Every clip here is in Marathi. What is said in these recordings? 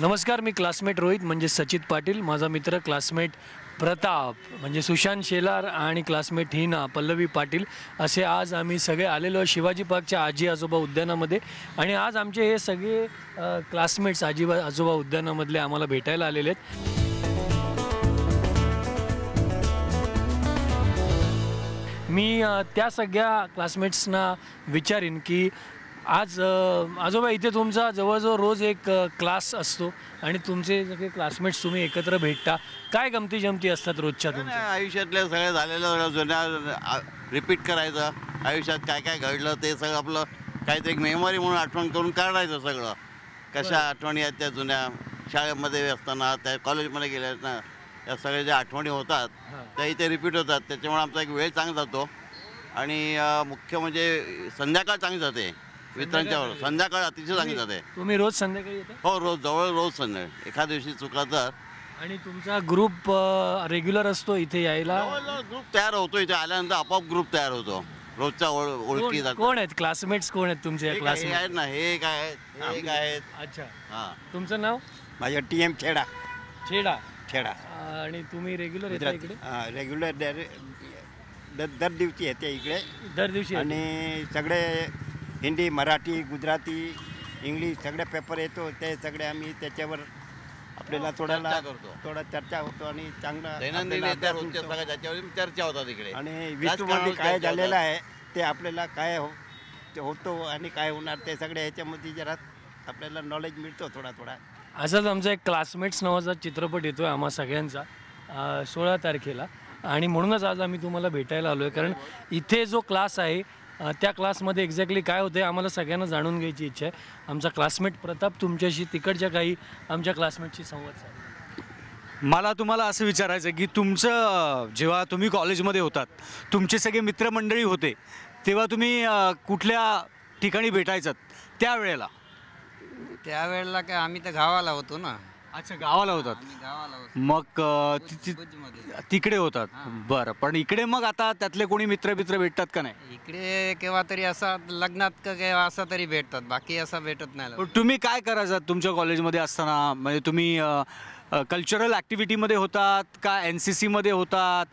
नमस्कार, मी क्लासमेट रोहित म्हणजे सचित पाटील, माझा मित्र क्लासमेट प्रताप म्हणजे सुशांत शेलार आणि क्लासमेट हिना पल्लवी पाटील असे आज आम्ही सगळे आलेलो शिवाजी पार्कच्या आजी आजोबा उद्यानामध्ये. आणि आज आमचे हे सगळे क्लासमेट्स आजोबा उद्यानामधले आम्हाला भेटायला आलेले आहेत. मी त्या सगळ्या क्लासमेट्सना विचारीन की आज आजोबा इथे तुमचा जवळजवळ रोज एक क्लास असतो आणि तुमचे सगळे क्लासमेट्स तुम्ही एकत्र भेटता, काय गमती जमती असतात रोजच्या तुमच्या आयुष्यातल्या सगळं झालेलं जुन्या रिपीट करायचं, आयुष्यात काय काय घडलं ते सगळं आपलं काहीतरी एक मेमरी म्हणून आठवण करून काढायचं. सगळं कशा आठवणी आहेत त्या जुन्या शाळेमध्ये असताना, त्या कॉलेजमध्ये गेल्या ना, त्या सगळ्या ज्या आठवणी होतात त्या इथे रिपीट होतात. त्याच्यामुळे आमचा एक वेळ चांगला जातो आणि मुख्य म्हणजे संध्याकाळ चांगली जाते. मित्रांच्या संध्याकाळ अतिशय चांगली जाते. तुम्ही रोज संध्याकाळी येता? हो, रोज रोज संध्याकाळी. एखाद्या दिवशी चुकला तर. आणि तुमचा ग्रुप रेग्युलर असतो इथे यायला? ग्रुप तयार होतो, इथे आल्यानंतर आपोआप ग्रुप तयार होतो. रोजच्या ओळखी जातात. कोण आहेत क्लासमेट्स? कोण आहेत तुमचे क्लासमेट? आहेत ना, हे काय आहेत. अच्छा, हां. तुमचं नाव? माझं TM खेडा. छेडा. आणि तुम्ही रेग्युलर येता इकडे? रेग्युलर दर दिवशी येते इकडे. दर दिवशी? आणि सगळे हिंदी, मराठी, गुजराती, इंग्लिश सगळे पेपर येतो. ते सगळे आम्ही त्याच्यावर आपल्याला थोडा चर्चा होतो आणि चांगला दैनंदिन त्याच्यावर चर्चा होतात इकडे. आणि विश्वमध्ये काय झालेलं आहे ते आपल्याला काय होतो आणि काय होणार ते सगळे ह्याच्यामध्ये जरा आपल्याला नॉलेज मिळतो थोडा. असाच आमचा एक क्लासमेट्स नावाचा चित्रपट येतो आहे आम्हा सगळ्यांचा 16 तारखेला. आणि म्हणूनच आज आम्ही तुम्हाला भेटायला आलो आहे, कारण इथे जो क्लास आहे त्या क्लासमध्ये एक्झॅक्टली काय होते आम्हाला सगळ्यांना जाणून घ्यायची इच्छा आहे. आमचा क्लासमेट प्रताप तुमच्याशी तिकडच्या काही आमच्या क्लासमेटशी संवाद साधला. मला तुम्हाला असं विचारायचं की तुमचं जेव्हा तुम्ही कॉलेजमध्ये होतात, तुमचे सगळे मित्रमंडळी होते, तेव्हा तुम्ही कुठल्या ठिकाणी भेटायचात त्यावेळेला? त्यावेळेला काय आम्ही तर गावाला होतो ना. अच्छा, गावाला होतात. गावाला होतो. मग तिकडे होतात. बरं, पण इकडे मग आता त्यातले कोणी मित्र भेटतात का नाही? इकडे केव्हा तरी असा लग्नात का केव्हा असा तरी भेटतात, बाकी असा भेटत नाही. पण तुम्ही काय करायचं तुमच्या कॉलेजमध्ये असताना? म्हणजे तुम्ही कल्चरल ॲक्टिव्हिटीमध्ये होतात का, NCC मध्ये होतात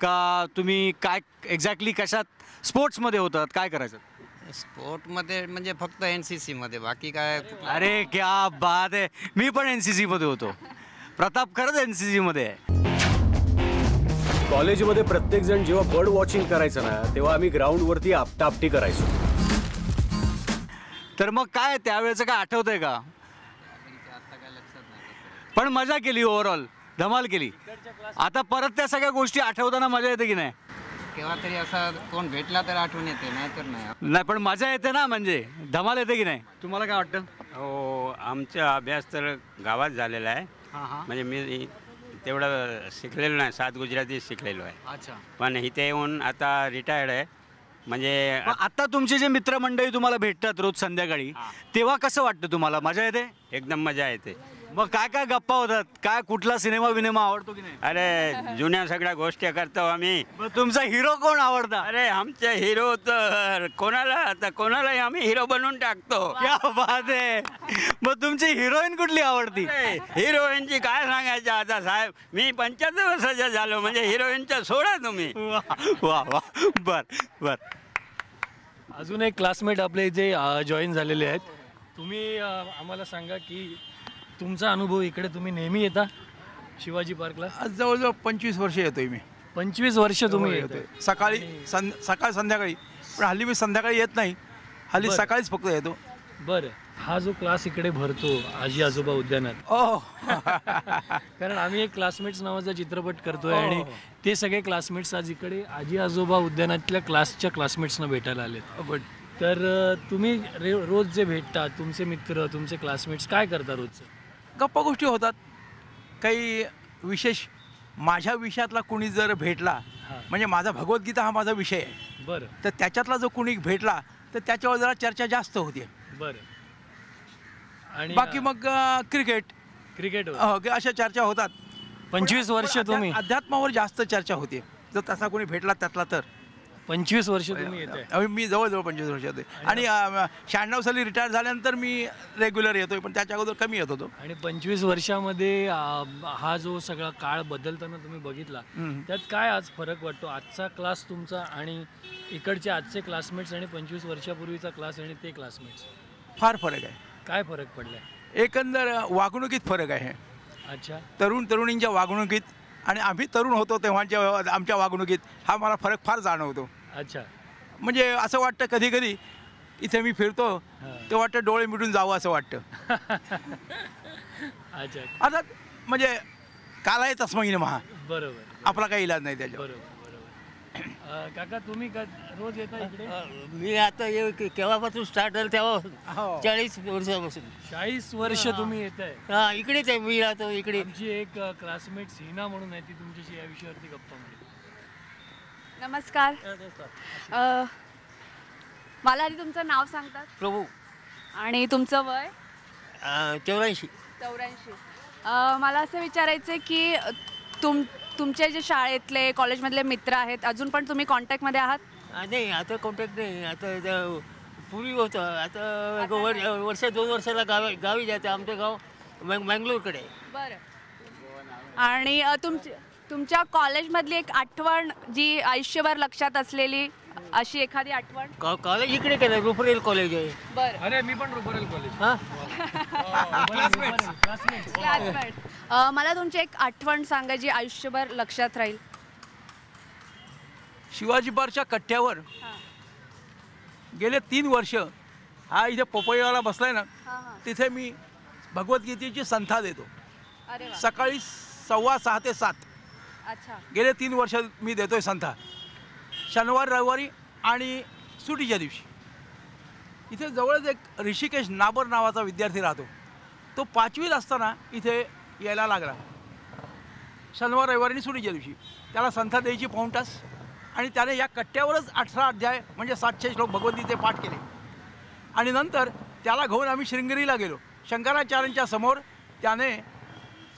का, तुम्ही काय एक्झॅक्टली कशात स्पोर्ट्समध्ये होतात, काय करायचं? स्पोर्टमध्ये म्हणजे फक्त NCC मध्ये, बाकी काय. अरे क्या बात आहे, मी पण NCC मध्ये होतो. प्रताप खरंच NCC मध्ये आहे. कॉलेजमध्ये प्रत्येक जण जेव्हा बर्ड वॉचिंग करायचं ना, तेव्हा आम्ही ग्राउंडवरती आपटापटी करायचो. तर मग काय त्यावेळेचं काय आठवतंय का? पण मजा केली, ओव्हरऑल धमाल केली. आता परत त्या सगळ्या गोष्टी आठवताना मजा येते की नाही? केव्हा तरी असा कोण भेटला तर आठवण येते, नाही तर नाही, पण मजा येते ना, म्हणजे धमाल येते की नाही? तुम्हाला काय वाटतं? हो, आमचा अभ्यास तर गावात झालेला आहे. म्हणजे मी तेवढं शिकलेलो नाही, 7 गुजराती शिकलेलो आहे. अच्छा. पण इथे येऊन आता रिटायर्ड आहे. म्हणजे आता तुमचे जे मित्रमंडळी तुम्हाला भेटतात रोज संध्याकाळी, तेव्हा कसं वाटतं तुम्हाला? मजा येते? एकदम मजा येते. मग काय काय गप्पा होतात? काय कुठला सिनेमा आवडतो की नाही? अरे जुन्या सगळ्या गोष्टी करतो आम्ही. मग तुमचा हिरो कोण आवडता? अरे आमचे हिरो तर कोणालाही आम्ही हिरो बनवून टाकतो. क्या बात आहे. मग तुमची हिरोईन कुठली आवडती? हिरोईनची काय सांगायचं आता साहेब, मी 75 वर्षाचा झालो, म्हणजे हिरोईनच्या सोडा तुम्ही. वा वा. बर. अजून एक क्लासमेट आपले इथे जॉईन झालेले आहेत. तुम्ही आम्हाला सांगा की तुमचा अनुभव इकडे, तुम्ही नेहमी येता शिवाजी पार्कला? आज जवळजवळ 25 वर्ष येतोय मी. 25 वर्ष तुम्ही येतोय? सकाळी संध्याकाळी. पण हल्ली मी संध्याकाळी येत नाही, हल्ली सकाळीच फक्त येतो. बरं, हा जो क्लास इकडे भरतो आजी आजोबा उद्यानात, कारण आम्ही एक क्लासमेट्स नावाचा चित्रपट करतोय आणि ते सगळे क्लासमेट्स आज इकडे आजी आजोबा उद्यानातल्या क्लासच्या क्लासमेट्सना भेटायला आलेत. तर तुम्ही रोज जे भेटता, तुमचे मित्र, तुमचे क्लासमेट्स काय करता रोजचं? गप्पा गोष्टी होतात. काही विशेष माझ्या विषयातला कुणी जर भेटला, म्हणजे माझा भगवद्गीता हा माझा विषय आहे. बरं. तर त्याच्यातला जो कुणी भेटला तर त्याच्यावर जरा चर्चा जास्त होते. बरं. आणि बाकी मग क्रिकेट अशा चर्चा होतात. 25 वर्ष तुम्ही अध्यात्मावर जास्त चर्चा होते जर तसा कोणी भेटला त्यातला तर. 25 वर्ष तुम्ही येत आहे. मी जवळजवळ 25 वर्ष होते आणि 96 साली रिटायर झाल्यानंतर मी रेग्युलर येतोय, पण त्याच्या अगोदर कमी येत होतो. आणि 25 वर्षामध्ये हा जो सगळा काळ बदलताना तुम्ही बघितला, त्यात काय आज फरक वाटतो? आजचा क्लास तुमचा आणि इकडचे आजचे क्लासमेट्स आणि 25 वर्षापूर्वीचा क्लास आणि ते क्लासमेट्स, फार फरक आहे. काय फरक पडलाय? एकंदर वागणुकीत फरक आहे. अच्छा. तरुणींच्या वागणुकीत आणि आम्ही तरुण होतो तेव्हाच्या आमच्या वागणुकीत हा मला फरक फार जाणवतो. अच्छा. म्हणजे असं वाटतं कधी कधी इथे मी फिरतो ते वाटतं डोळे मिटून जावं असं वाटतं. अच्छा. आता म्हणजे कालाय तस्मै नमः, बरोबर. आपला काही इलाज नाही त्याच्यावर. बरोबर. काका तुम्ही रोज येता इकडे? मी आता केव्हापासून स्टार्ट झालं तेव्हा 40 वर्षापासून. 40 वर्ष तुम्ही येत आहे? हा, इकडेच आहे, मी राहतो इकडे. आमची एक क्लासमेट हिना म्हणून आहे, ती तुमच्याशी या विषयावरती गप्पा मारेल. नमस्कार. मला आधी तुमचं नाव सांगतात? प्रभू. आणि तुमचं वय? 84. 84. मला असं विचारायचं आहे की तुमचे जे शाळेतले कॉलेजमधले मित्र आहेत अजून पण तुम्ही कॉन्टॅक्टमध्ये आहात? नाही, आता कॉन्टॅक्ट नाही. आता पूर्वी होतं, आता वर्ष 2 वर्षाला गावी जाते. आमचं गाव मँगलोरकडे. बरं. आणि तुमच्या कॉलेजमधली एक आठवण जी आयुष्यभर लक्षात असलेली अशी एखादी आठवण? कॉलेज इकडे केलं, रुपरेल कॉलेज आहे. बरं. अरे मी पण रुपरेल कॉलेज. हां. क्लासमेट. मला तुमची एक आठवण सांगा जी आयुष्यभर लक्षात राहील. शिवाजी पार्कच्या कट्ट्यावर गेले 3 वर्ष हा इथे पोपईवाला बसलाय ना, तिथे मी भगवद्गीतेची संथा देतो. सकाळी 6:15 ते 7. अच्छा. गेले 3 वर्ष मी देतोय संथा, शनिवार रविवारी आणि सुट्टीच्या दिवशी. इथे जवळच एक ऋषिकेश नाबर नावाचा विद्यार्थी राहतो. तो 5वीत असताना इथे यायला लागला. शनिवार रविवारी आणि सुट्टीच्या दिवशी त्याला संथा द्यायची पाऊण तास, आणि त्याने या कट्ट्यावरच 18 अध्याय म्हणजे 700 श्लोक भगवद्गीते पाठ केले. आणि नंतर त्याला घेऊन आम्ही श्रृंगेरीला गेलो. शंकराचार्यांच्या समोर त्याने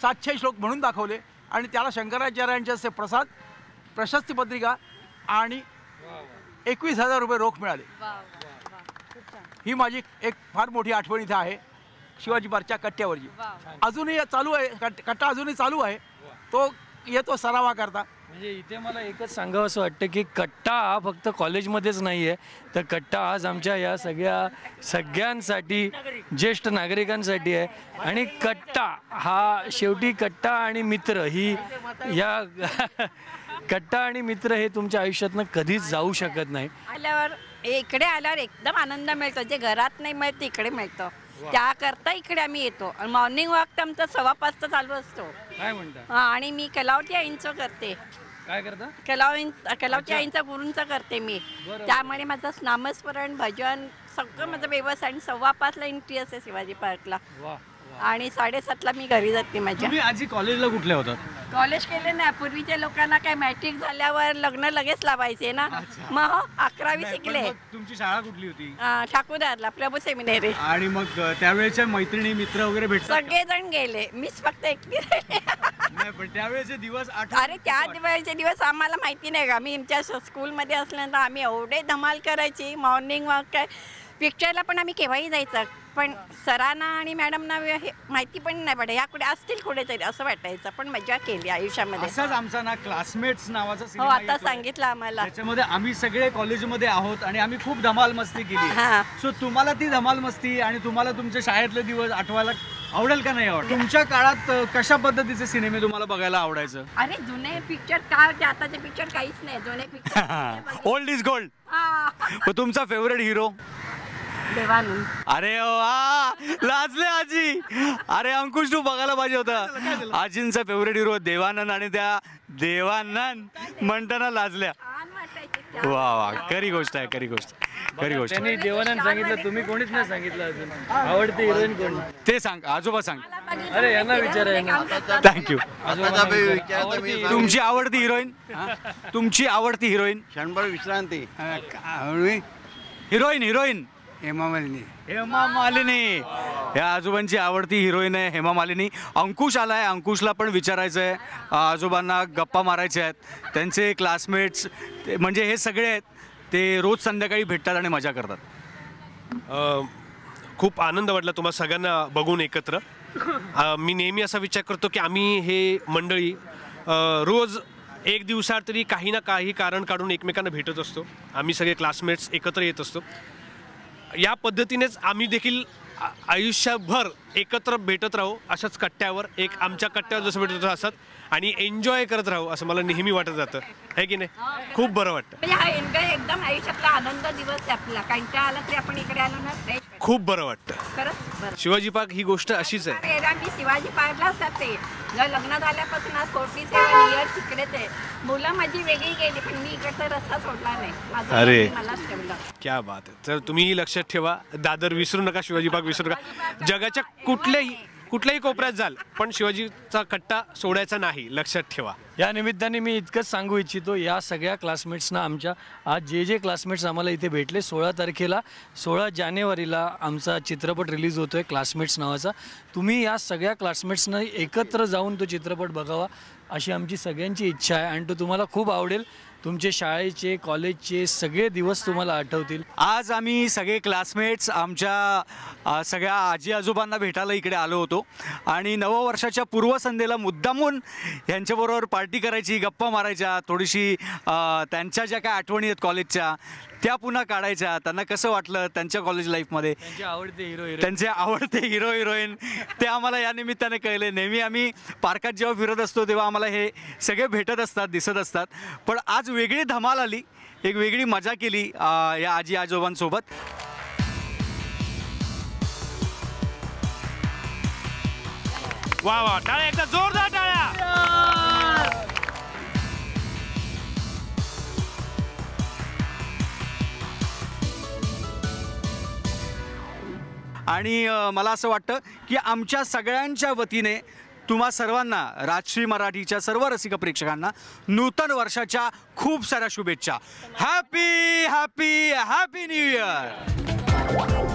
700 श्लोक म्हणून दाखवले आणि त्याला शंकराचार्यांचे प्रसाद, प्रशस्ती पत्रिका आणि 21,000 रुपये रोख मिळाले. ही माझी एक फार मोठी आठवण इथे आहे शिवाजी पार्कच्या कट्ट्यावरची. अजूनही चालू आहे, कट्टा अजूनही चालू आहे. तो येतो सरावा करता. म्हणजे इथे मला एकच सांगावं असं वाटतं की कट्टा हा फक्त कॉलेजमध्येच नाही आहे, तर कट्टा आज आमच्या या सगळ्यांसाठी, ज्येष्ठ नागरिकांसाठी आहे. आणि कट्टा हा शेवटी कट्टा आणि मित्र ही या कट्टा आणि मित्र हे तुमच्या आयुष्यातनं कधीच जाऊ शकत नाही. इकडे आल्यावर एकदम आनंद मिळतो, जे घरात नाही मिळतं इकडे मिळतं. त्याकरता इकडे आम्ही येतो. मॉर्निंग वॉक तर आमचा 5:15 चालू असतो. काय म्हणता? हां, आणि मी कलावती आईंचं करते. काय करता? कलावती आईंचा गुरूंचा करते मी. त्यामुळे माझं नामस्मरण, भजन सगळं माझं व्यवस्था. आणि 5:15ला एंट्री असते शिवाजी पार्कला आणि 7:30ला मी घरी जाते माझ्या. तुम्ही आजी कॉलेजला कुठल्या होतात? कॉलेज केले नाही. पूर्वीच्या लोकांना काय मॅट्रिक झाल्यावर लग्न लगेच लावायचे ना, मग 11वी शिकले. तुमची शाळा कुठली होती? ठाकूरदारला, प्रभू सेमिनरी. आणि मग त्यावेळेच्या मैत्रिणी मित्र वगैरे भेटतात? सगळेजण गेले, मीच फक्त एकटी राहिले. पण त्यावेळेचे दिवस अरे त्या वेळेचे दिवस आम्हाला माहिती नाही का. आम्ही आमच्या स्कूलमध्ये असल्यानंतर आम्ही एवढे धमाल करायची. मॉर्निंग वॉक काय, पिक्चरला पण आम्ही केव्हाही जायचं. पण सरांना आणि मॅडमना हे माहिती पण नाही पडे, या कुठे असतील कुठेतरी असं वाटायचं. पण मजा केली आयुष्यामध्ये. असाच आमचा ना क्लासमेट्स नावाचा हो, सिनेमा आता सांगितलं आम्हाला. त्याच्यामध्ये आम्ही सगळे कॉलेजमध्ये आहोत आणि आम्ही खूप धमाल मस्ती केली. सो तुम्हाला ती धमाल मस्ती आणि तुम्हाला तुमच्या शाळेतले दिवस आठवायला आवडेल का नाही आवडेल? तुमच्या काळात कशा पद्धतीचे सिनेमे तुम्हाला बघायला आवडायचं? अरे जुने पिक्चर काय होते, आताचे पिक्चर काहीच नाही. जुने पिक्चर ओल्ड इज गोल्ड. तुमचा फेवरेट हिरो? देवानंद. अरे वा, लाजले आजी. अरे अंकुश, तू बघायला पाहिजे होता. आजींचा फेवरेट हिरो देवानंद आणि त्या देवानंद म्हणताना लाजल्या. वा वा, खरी गोष्ट आहे, खरी गोष्ट, खरी गोष्ट. त्यांनी देवानंद सांगितलं, तुम्ही कोणीच नाही सांगितलं अजून. आवडते हिरोईन कोण? ते सांग, आजोबा सांग. अरे यांना विचारा. थँक्यू. तुमची आवडती हिरोईन? तुमची आवडती हिरोईन? क्षणभर विश्रांती. Heroine heroine Hema Malini. या आजोबांची आवडती हिरोईन आहे हेमा मालिनी. अंकुश आलाय, अंकुशला पण विचारायचं आहे. आजोबांना गप्पा मारायच्या आहेत. त्यांचे क्लासमेट्स म्हणजे हे सगळे आहेत. ते रोज संध्याकाळी भेटतात आणि मजा करतात. खूप आनंद वाटला तुम्हाला सगळ्यांना बघून एकत्र. मी नेहमी असा विचार करतो की आम्ही हे मंडळी रोज एक दिवसात तरी काही ना काही कारण काढून एकमेकांना भेटत असतो. आम्ही सगळे क्लासमेट्स एकत्र येत असतो. या पद्धतीनेच आम्ही देखील आयुष्यभर एकत्र भेटत राहू, अशाच कट्ट्यावर, एक आमच्या कट्ट्यावर जसं भेटत होतो असत, आणि एन्जॉय करत राहू असं मला नेहमी वाटत जातं, आहे की नाही? खूप बरं वाटतं. म्हणजे हा एन्जॉय एकदम आयुष्यातला आनंद दिवस आहे आपला. कंटाळा आला तरी आपण इकडे आलो ना फ्रेश खूप बरं वाटतं. खरंच बरं. शिवाजी पार्क ही गोष्ट अशीच आहे. मी शिवाजी पार्कलाच जाते. जर लग्न झाल्यापासून आज 47 इयर्स तिकडेच आहे. मुलं माझी वेगळी गेली पण मी इकडचा रस्ता सोडला नाही. माझं अरे. मलाच ठेवलं. क्या बात आहे. तर तुम्हीही लक्षात ठेवा, दादर विसरू नका, शिवाजी पार्क विसरू नका. जगाच्या कुठल्याही कोपऱ्यात जाल पण शिवाजीचा कट्टा सोडायचा नाही, लक्षात ठेवा. या निमित्ताने मी इतकंच सांगू इच्छितो, या सगळ्या क्लासमेट्सना आमच्या आज जे क्लासमेट्स आम्हाला इथे भेटले, 16 जानेवारीला आमचा चित्रपट रिलीज होतो आहे क्लासमेट्स नावाचा. तुम्ही या सगळ्या क्लासमेट्सना एकत्र जाऊन तो चित्रपट बघावा अशी आमची सगळ्यांची इच्छा आहे आणि तो तुम्हाला खूप आवडेल. तुमचे शाळेचे कॉलेजचे सगळे दिवस तुम्हाला आठवतील. आज आम्ही सगळे क्लासमेट्स आमच्या सगळ्या आजी आजोबांना भेटायला इकडे आलो होतो आणि नववर्षाच्या पूर्वसंध्येला मुद्दामून यांच्याबरोबर पार्टी करायची, गप्पा मारायच्या, थोडीशी त्यांच्या ज्या काय आठवणी आहेत कॉलेजच्या त्या पुन्हा काढायच्या. त्यांना कसं वाटलं त्यांच्या कॉलेज लाईफमध्ये, त्यांचे आवडते हिरो हिरोईन ते आम्हाला या निमित्ताने कळले. नेहमी आम्ही पार्कात जेव्हा फिरत असतो तेव्हा आम्हाला हे सगळे भेटत असतात, दिसत असतात. पण आज वेगळी धमाल आली, एक वेगळी मजा केली या आजी आजोबांसोबत. वा वा, टाळ्या, एकदा जोरदार टाळ्या. आणि मला असं वाटतं की आमच्या सगळ्यांच्या वतीने तुम्हा सर्वांना, राजश्री मराठीच्या सर्व रसिक प्रेक्षकांना नूतन वर्षाच्या खूप साऱ्या शुभेच्छा. Happy happy happy new year.